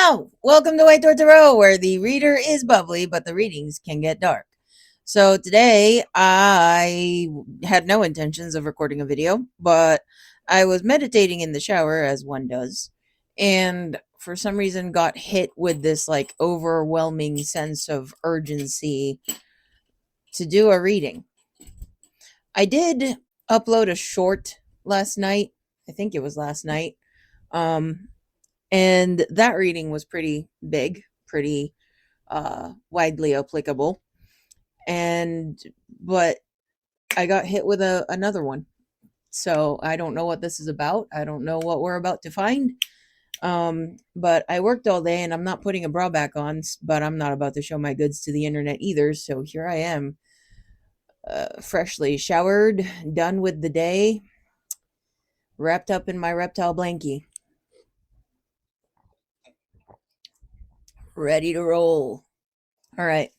Hello! Welcome to White Door Tarot, where the reader is bubbly, but the readings can get dark. So today, I had no intentions of recording a video, but I was meditating in the shower, as one does, and for some reason got hit with this, overwhelming sense of urgency to do a reading. I did upload a short last night. I think it was last night. And that reading was pretty big, pretty widely applicable. But I got hit with another one. So I don't know what this is about. I don't know what we're about to find. But I worked all day and I'm not putting a bra back on, but I'm not about to show my goods to the internet either. So here I am, freshly showered, done with the day, wrapped up in my reptile blankie, ready to roll. All right.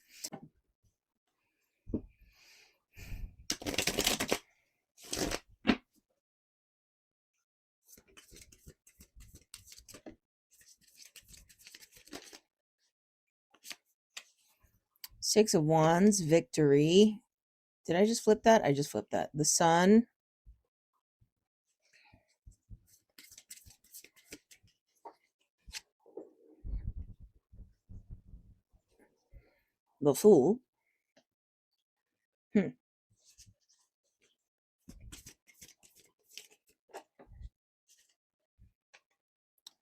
Six of Wands, victory. Did I just flip that? I just flipped that. The Sun. The Fool.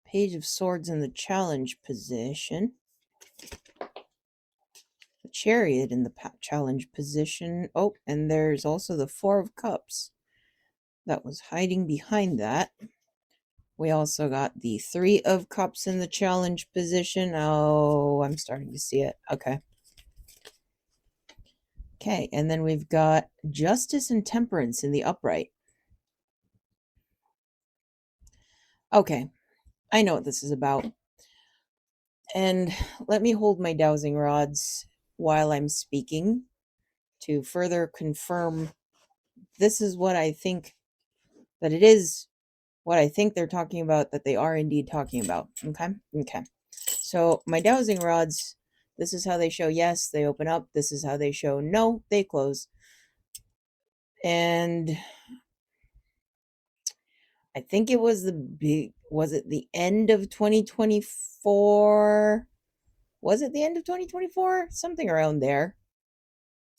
Page of Swords in the challenge position. The Chariot in the challenge position. Oh, and there's also the Four of Cups that was hiding behind that. We also got the Three of Cups in the challenge position. Oh, I'm starting to see it. Okay. Okay, and then we've got Justice and Temperance in the upright. Okay, I know what this is about. And let me hold my dowsing rods while I'm speaking to further confirm this is what I think that it is, what I think they're talking about, that they are indeed talking about. Okay. So my dowsing rods, this is how they show yes, they open up. This is how they show no, they close. And I think it was the end of 2024? Was it the end of 2024? Something around there.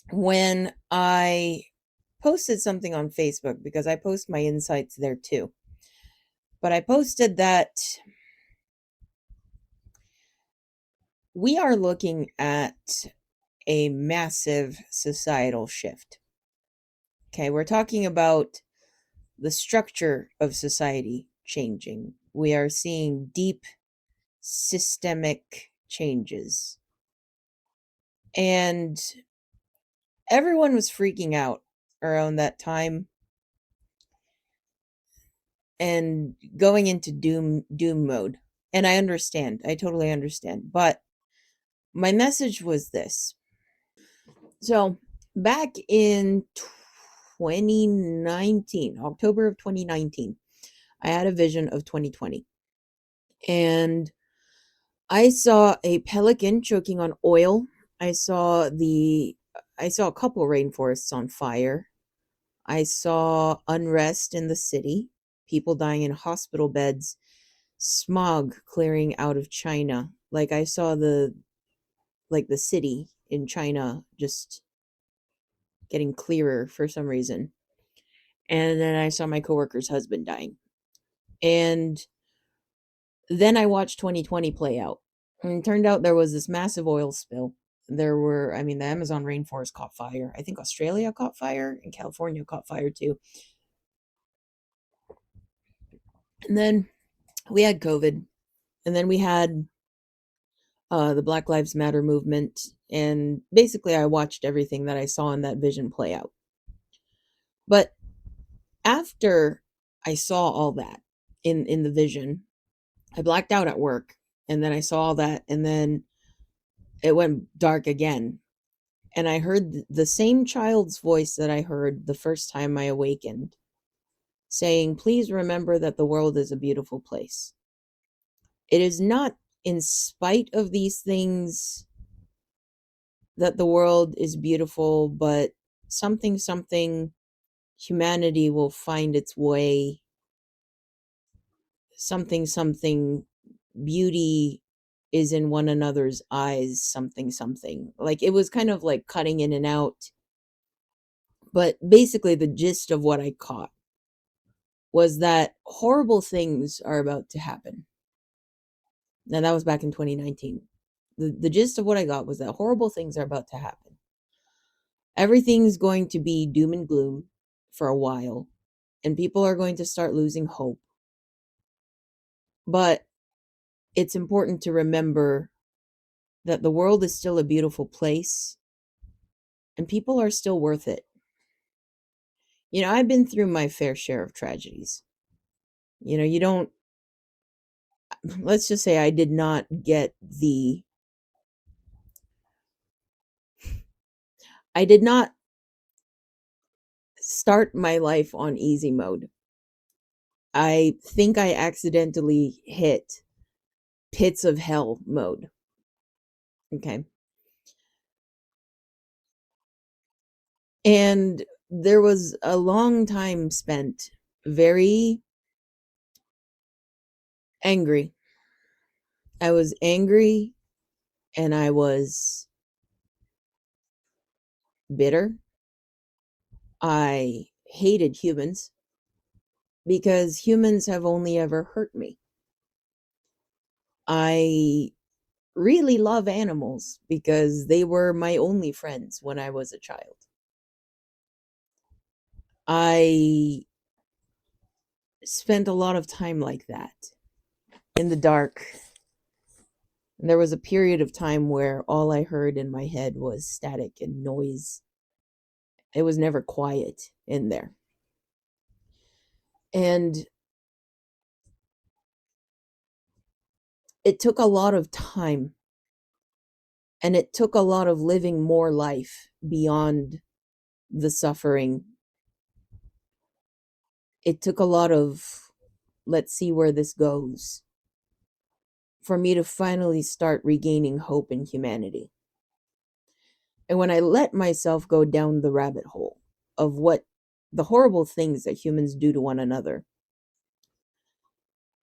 When I posted something on Facebook, because I post my insights there too. But I posted that we are looking at a massive societal shift. Okay, we're talking about the structure of society changing. We are seeing deep systemic changes. And everyone was freaking out around that time and going into doom mode. And I understand. I totally understand. But my message was this. So, back in 2019, October of 2019, I had a vision of 2020. And I saw a pelican choking on oil. I saw a couple rainforests on fire. I saw unrest in the city, people dying in hospital beds, smog clearing out of China. Like I saw the city in China just getting clearer for some reason. And then I saw my coworker's husband dying. And then I watched 2020 play out. And it turned out there was this massive oil spill. The Amazon rainforest caught fire. I think Australia caught fire and California caught fire too. And then we had COVID. And then we had the Black Lives Matter movement. And basically, I watched everything that I saw in that vision play out. But after I saw all that in the vision, I blacked out at work. And then I saw all that. And then it went dark again. And I heard the same child's voice that I heard the first time I awakened, saying, "Please remember that the world is a beautiful place. It is not in spite of these things, that the world is beautiful, but something humanity will find its way, something beauty is in one another's eyes, something. Like, it was kind of like cutting in and out, but basically the gist of what I caught was that horrible things are about to happen. Now, that was back in 2019. The gist of what I got was that horrible things are about to happen. Everything's going to be doom and gloom for a while, and people are going to start losing hope. But it's important to remember that the world is still a beautiful place and people are still worth it. I've been through my fair share of tragedies. You don't, let's just say I did not I did not start my life on easy mode. I think I accidentally hit pits of hell mode. Okay. And there was a long time spent very angry. I was angry and I was bitter. I hated humans because humans have only ever hurt me. I really love animals because they were my only friends when I was a child. I spent a lot of time like that in the dark. And there was a period of time where all I heard in my head was static and noise. It was never quiet in there. And it took a lot of time and it took a lot of living more life beyond the suffering. It took a lot of, let's see where this goes, for me to finally start regaining hope in humanity. And when I let myself go down the rabbit hole of what the horrible things that humans do to one another,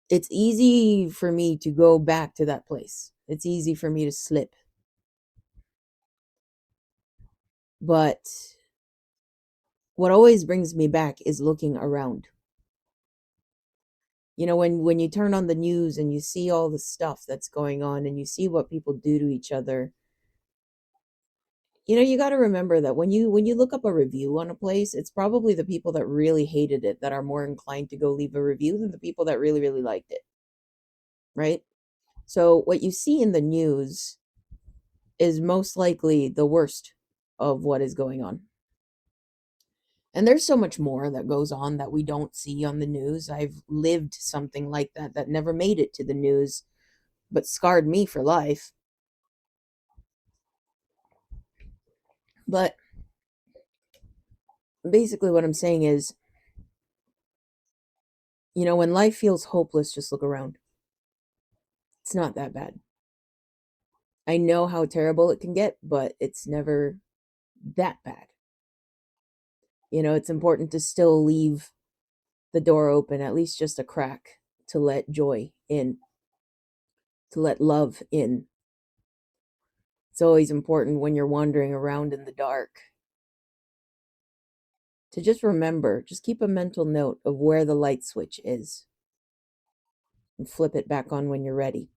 it's easy for me to go back to that place. It's easy for me to slip. But what always brings me back is looking around. When you turn on the news and you see all the stuff that's going on and you see what people do to each other, you got to remember that when you look up a review on a place, it's probably the people that really hated it that are more inclined to go leave a review than the people that really really liked it, right? So what you see in the news is most likely the worst of what is going on. And there's so much more that goes on that we don't see on the news. I've lived something like that never made it to the news, but scarred me for life. But basically, what I'm saying is, when life feels hopeless, just look around. It's not that bad. I know how terrible it can get, but it's never that bad. It's important to still leave the door open, at least just a crack, to let joy in, to let love in. It's always important when you're wandering around in the dark to just remember, just keep a mental note of where the light switch is and flip it back on when you're ready.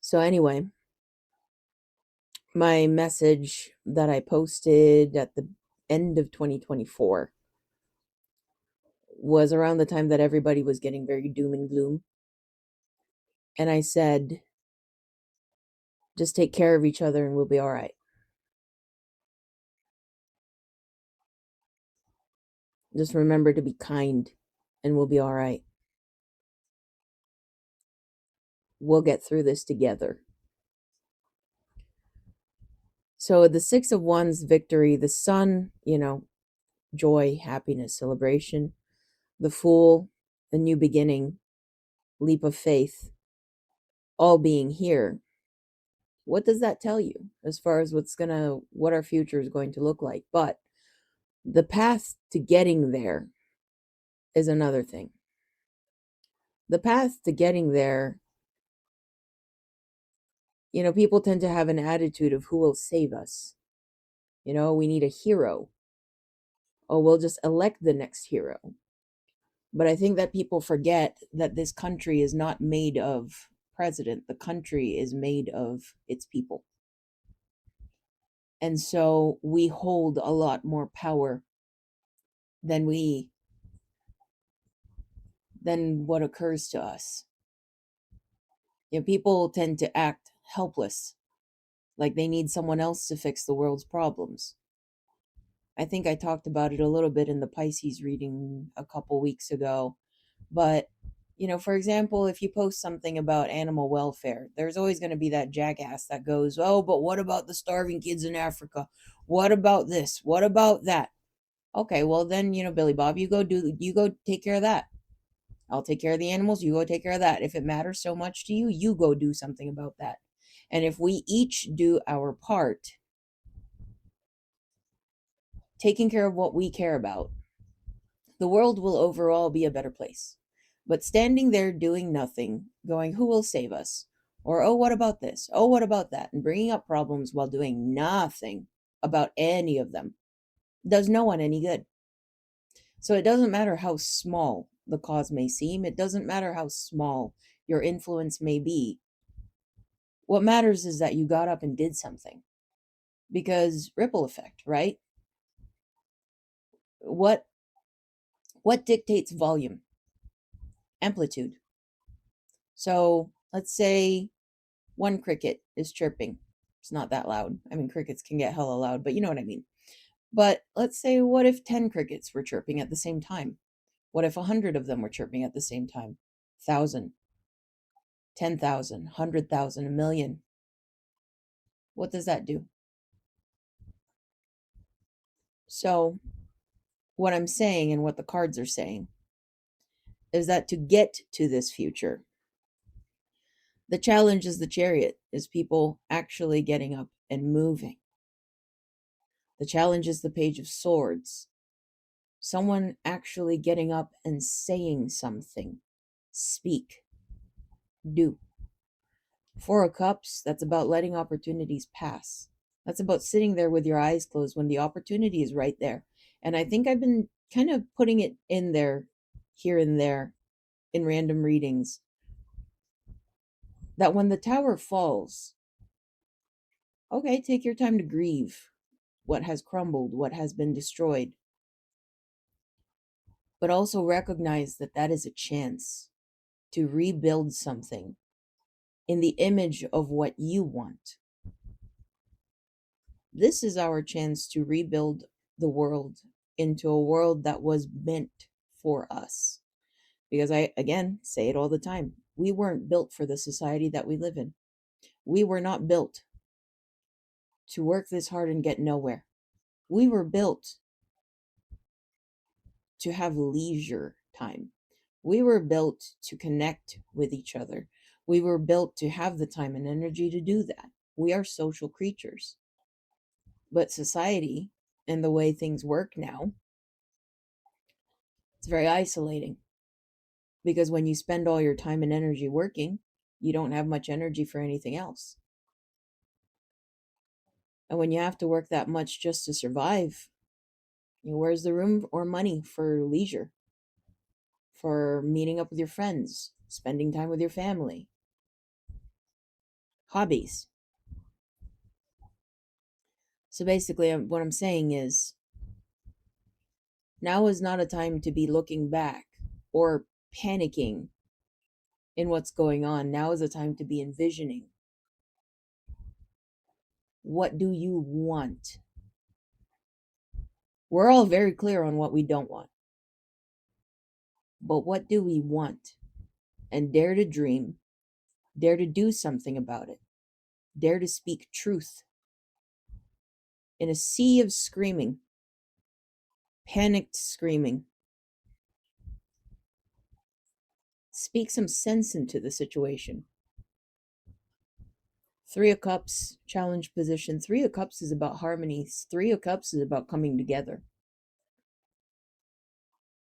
So, anyway, my message that I posted at the end of 2024 was around the time that everybody was getting very doom and gloom. And I said, just take care of each other and we'll be all right. Just remember to be kind and we'll be all right. We'll get through this together. So the Six of Wands, victory, the Sun, joy, happiness, celebration. The Fool, a new beginning. leap of faith, all being here, what does that tell you as far as what our future is going to look like? But the path to getting there is another thing. The path to getting there, people tend to have an attitude of who will save us. We need a hero. Oh, we'll just elect the next hero. But I think that people forget that this country is not made of president. The country is made of its people. And so we hold a lot more power than what occurs to us. People tend to act helpless, like they need someone else to fix the world's problems. I think I talked about it a little bit in the Pisces reading a couple weeks ago. But, for example, if you post something about animal welfare, there's always going to be that jackass that goes, oh, but what about the starving kids in Africa? What about this? What about that? Okay, well then, Billy Bob, you go take care of that. I'll take care of the animals, you go take care of that. If it matters so much to you, you go do something about that. And if we each do our part, taking care of what we care about, the world will overall be a better place. But standing there doing nothing, going, who will save us? Or, oh, what about this? Oh, what about that? And bringing up problems while doing nothing about any of them does no one any good. So it doesn't matter how small the cause may seem. It doesn't matter how small your influence may be. What matters is that you got up and did something. Because ripple effect, right? What dictates volume? Amplitude. So let's say one cricket is chirping. It's not that loud. I mean, crickets can get hella loud, but you know what I mean. But let's say, what if 10 crickets were chirping at the same time? What if 100 of them were chirping at the same time? 1,000, 10,000, 100,000, a million. What does that do? So, what I'm saying and what the cards are saying is that to get to this future, the challenge is the chariot, is people actually getting up and moving. The challenge is the Page of Swords, someone actually getting up and saying something. Speak. Do. Four of Cups, that's about letting opportunities pass. That's about sitting there with your eyes closed when the opportunity is right there. And I think I've been kind of putting it in there, here and there, in random readings, that when the tower falls, okay, take your time to grieve what has crumbled, what has been destroyed. But also recognize that that is a chance to rebuild something in the image of what you want. This is our chance to rebuild the world into a world that was meant for us. Because I, again, say it all the time. We weren't built for the society that we live in. We were not built to work this hard and get nowhere. We were built to have leisure time. We were built to connect with each other. We were built to have the time and energy to do that. We are social creatures. But society and the way things work now, it's very isolating. Because when you spend all your time and energy working, you don't have much energy for anything else. And when you have to work that much just to survive, where's the room or money for leisure? For meeting up with your friends, spending time with your family, hobbies. So basically, what I'm saying is, now is not a time to be looking back or panicking in what's going on. Now is a time to be envisioning. What do you want? We're all very clear on what we don't want. But what do we want? And dare to dream, dare to do something about it, dare to speak truth. In a sea of screaming, panicked screaming, Speak some sense into the situation. Three of Cups, challenge position. Three of Cups is about harmony. Three of Cups is about coming together.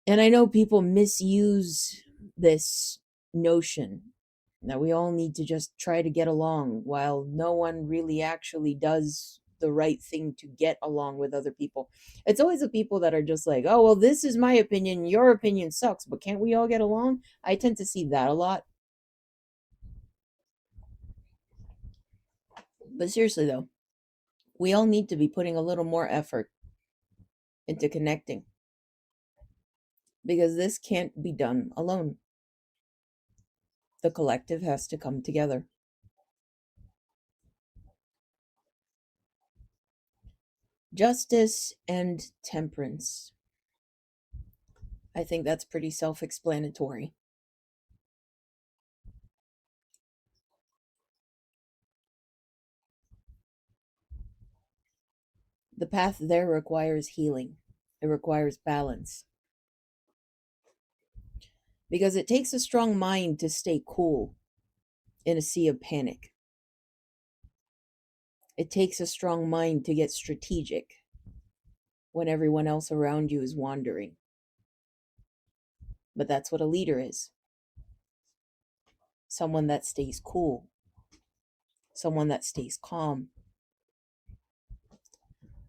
And I know people misuse this notion that we all need to just try to get along while no one really actually does the right thing to get along with other people. It's always the people that are just like, oh, well, this is my opinion. Your opinion sucks, but can't we all get along? I tend to see that a lot. But seriously, though, we all need to be putting a little more effort into connecting because this can't be done alone. The collective has to come together. Justice and temperance. I think that's pretty self explanatory. The path there requires healing, it requires balance. Because it takes a strong mind to stay cool in a sea of panic. It takes a strong mind to get strategic when everyone else around you is wandering. But that's what a leader is, someone that stays cool, someone that stays calm,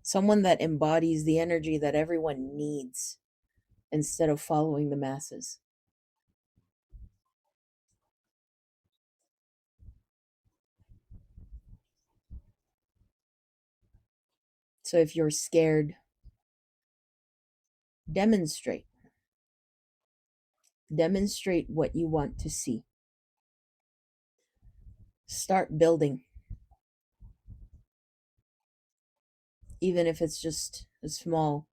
someone that embodies the energy that everyone needs instead of following the masses. So if you're scared, demonstrate. Demonstrate what you want to see. Start building, even if it's just a small,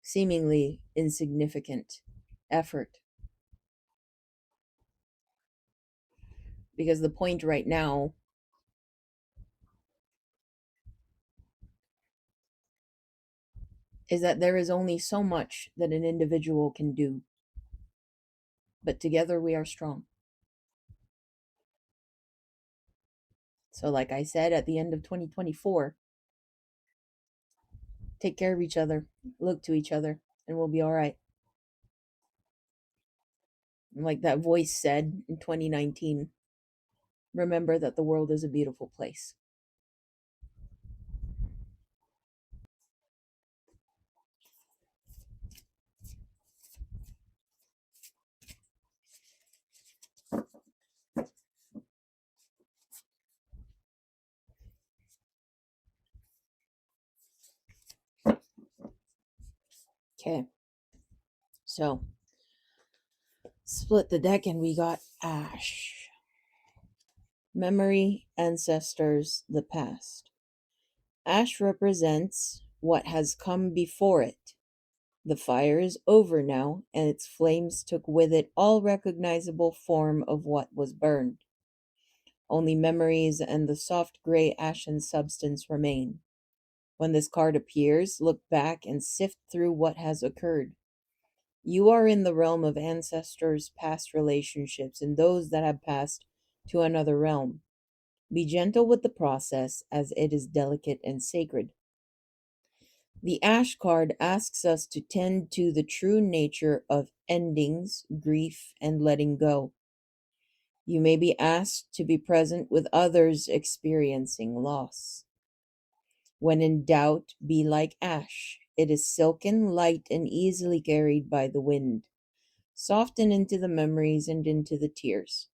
seemingly insignificant effort. Because the point right now is that there is only so much that an individual can do, but together we are strong. So, like I said at the end of 2024, take care of each other, look to each other, and we'll be all right. And like that voice said in 2019, remember that the world is a beautiful place. Okay, so split the deck and we got Ash. Memory, ancestors, the past. Ash represents what has come before it. The fire is over now, and its flames took with it all recognizable form of what was burned. Only memories and the soft gray ashen substance remain. When this card appears, look back and sift through what has occurred. You are in the realm of ancestors' past relationships and those that have passed to another realm. Be gentle with the process as it is delicate and sacred. The Ash card asks us to tend to the true nature of endings, grief, and letting go. You may be asked to be present with others experiencing loss. When in doubt, be like ash. It is silken, light, and easily carried by the wind. Soften into the memories and into the tears.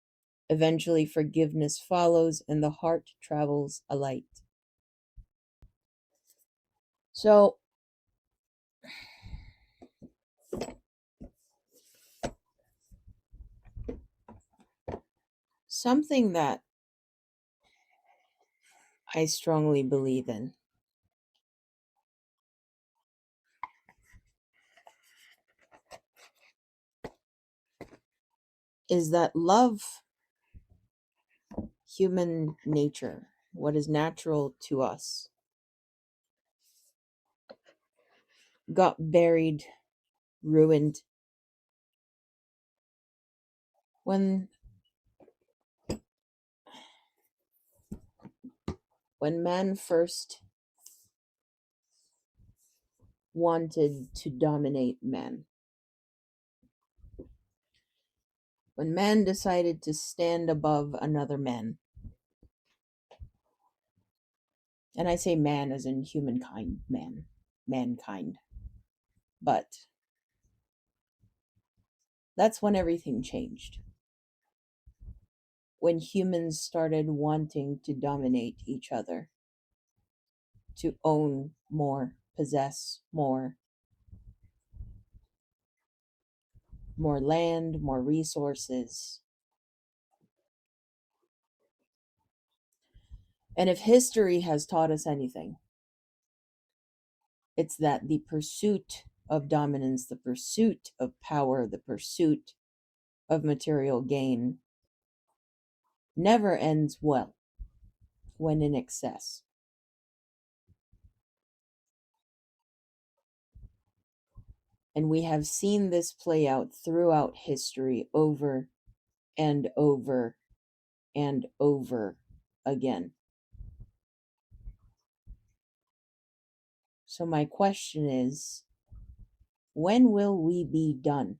Eventually, forgiveness follows and the heart travels alight. So, something that I strongly believe in is that love, human nature, what is natural to us, got buried, ruined, When man first wanted to dominate man, when man decided to stand above another man, and I say man as in humankind, mankind, but that's when everything changed. When humans started wanting to dominate each other, to own more, possess more land, more resources. And if history has taught us anything, it's that the pursuit of dominance, the pursuit of power, the pursuit of material gain never ends well when in excess. And we have seen this play out throughout history over and over and over again. So my question is, when will we be done?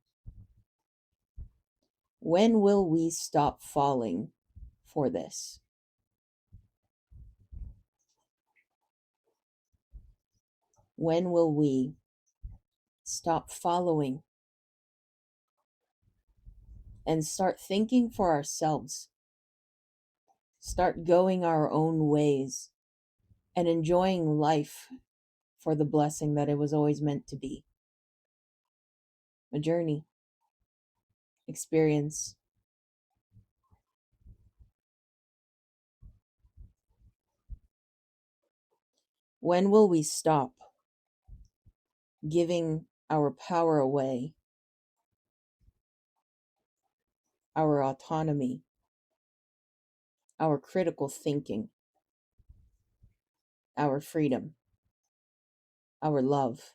When will we stop falling for this? When will we stop following and start thinking for ourselves? Start going our own ways and enjoying life for the blessing that it was always meant to be. A journey, experience. When will we stop giving our power away, our autonomy, our critical thinking, our freedom, our love?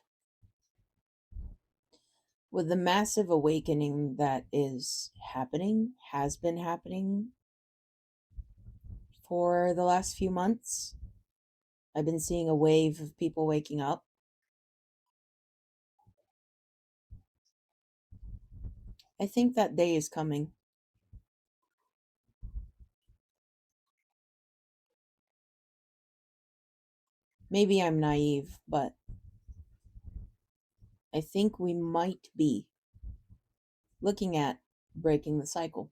With the massive awakening that is happening, has been happening for the last few months, I've been seeing a wave of people waking up. I think that day is coming. Maybe I'm naive, but I think we might be looking at breaking the cycle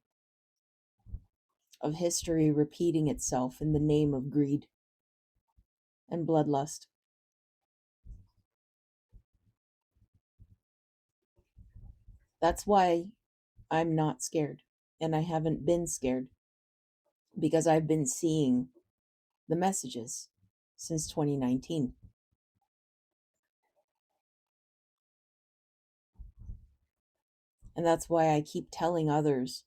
of history repeating itself in the name of greed and bloodlust. That's why I'm not scared, and I haven't been scared, because I've been seeing the messages since 2019. And that's why I keep telling others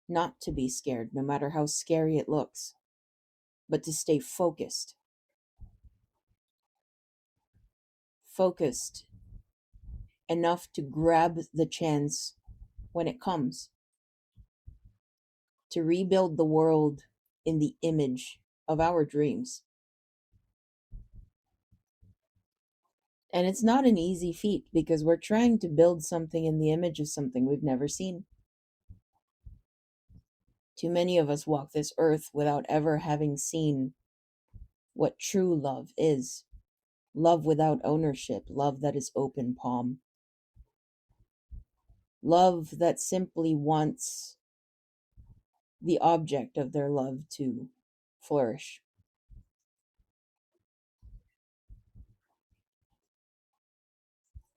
not to be scared, no matter how scary it looks, but to stay focused. Focused enough to grab the chance when it comes to rebuild the world in the image of our dreams. And it's not an easy feat, because we're trying to build something in the image of something we've never seen. Too many of us walk this earth without ever having seen what true love is. Love without ownership, love that is open palm. Love that simply wants the object of their love to flourish.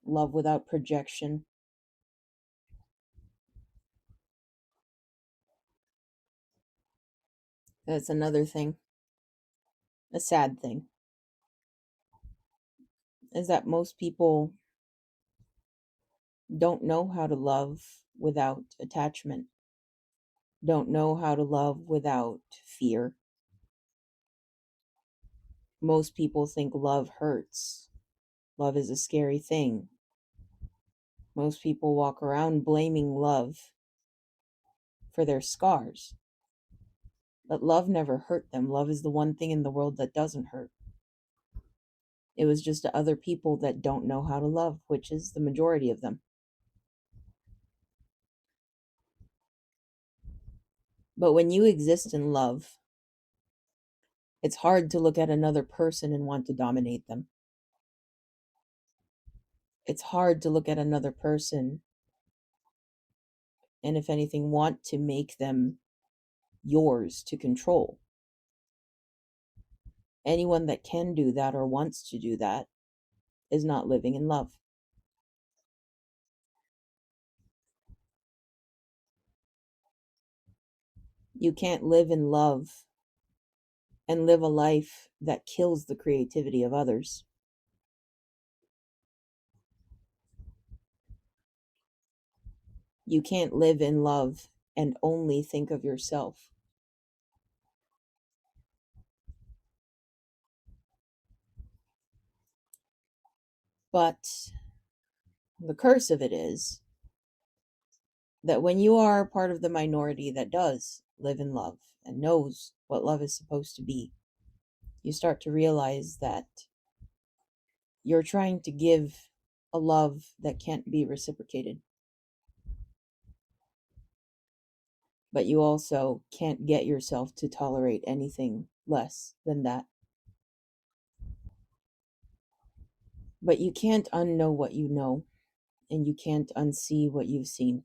Love without projection. That's another thing. A sad thing is that most people don't know how to love without attachment, don't know how to love without fear. Most people think love hurts. Love is a scary thing. Most people walk around blaming love for their scars. But love never hurt them. Love is the one thing in the world that doesn't hurt. It was just to other people that don't know how to love, which is the majority of them. But when you exist in love, it's hard to look at another person and want to dominate them. It's hard to look at another person and, if anything, want to make them yours to control. Anyone that can do that or wants to do that is not living in love. You can't live in love and live a life that kills the creativity of others. You can't live in love and only think of yourself. But the curse of it is that when you are part of the minority that does live in love and knows what love is supposed to be, you start to realize that you're trying to give a love that can't be reciprocated. But you also can't get yourself to tolerate anything less than that. But you can't unknow what you know, and you can't unsee what you've seen.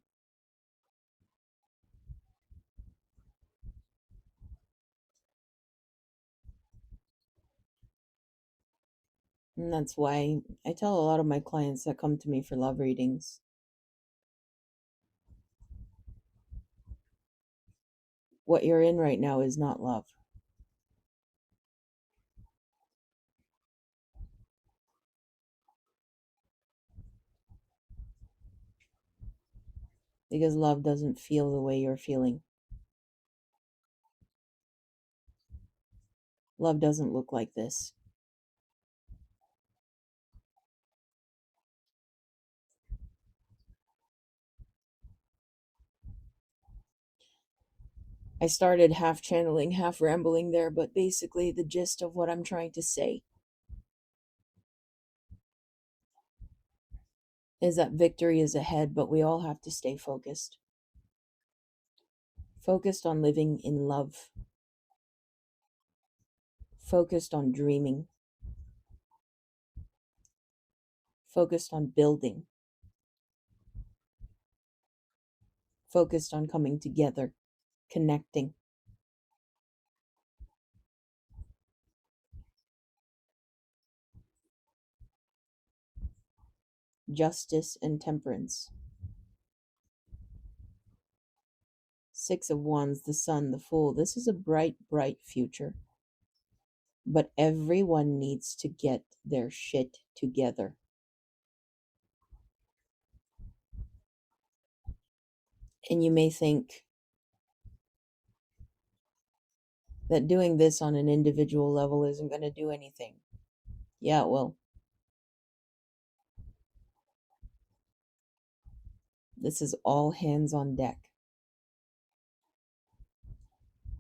And that's why I tell a lot of my clients that come to me for love readings, what you're in right now is not love. Because love doesn't feel the way you're feeling. Love doesn't look like this. I started half channeling, half rambling there, but basically the gist of what I'm trying to say is that victory is ahead, but we all have to stay focused. Focused on living in love. Focused on dreaming. Focused on building. Focused on coming together, connecting. Justice and temperance. Six of Wands, the Sun, the Fool. This is a bright, bright future. But everyone needs to get their shit together. And you may think that doing this on an individual level isn't going to do anything. Yeah, it will. This is all hands on deck.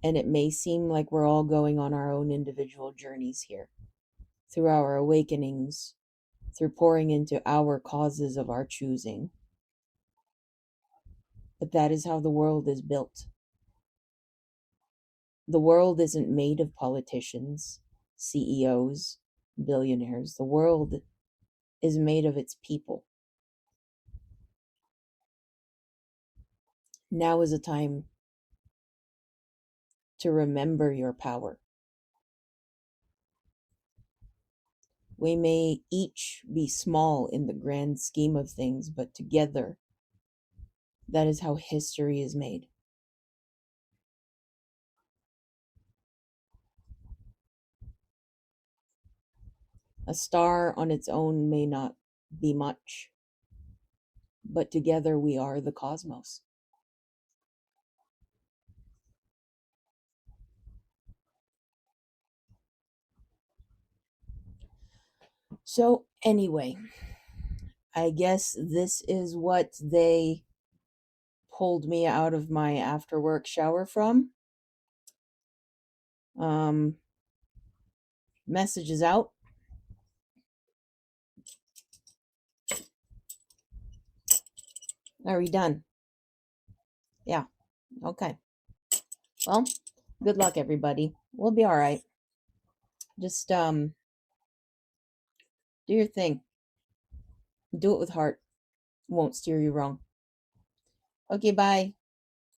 And it may seem like we're all going on our own individual journeys here, through our awakenings, through pouring into our causes of our choosing. But that is how the world is built. The world isn't made of politicians, CEOs, billionaires. The world is made of its people. Now is a time to remember your power. We may each be small in the grand scheme of things, but together, that is how history is made. A star on its own may not be much, but together we are the cosmos. So, anyway, I guess this is what they pulled me out of my after work shower from. Message is out. Are we done? Yeah. Okay. Well, good luck, everybody. We'll be all right. Just do your thing. Do it with heart. Won't steer you wrong. Okay, bye.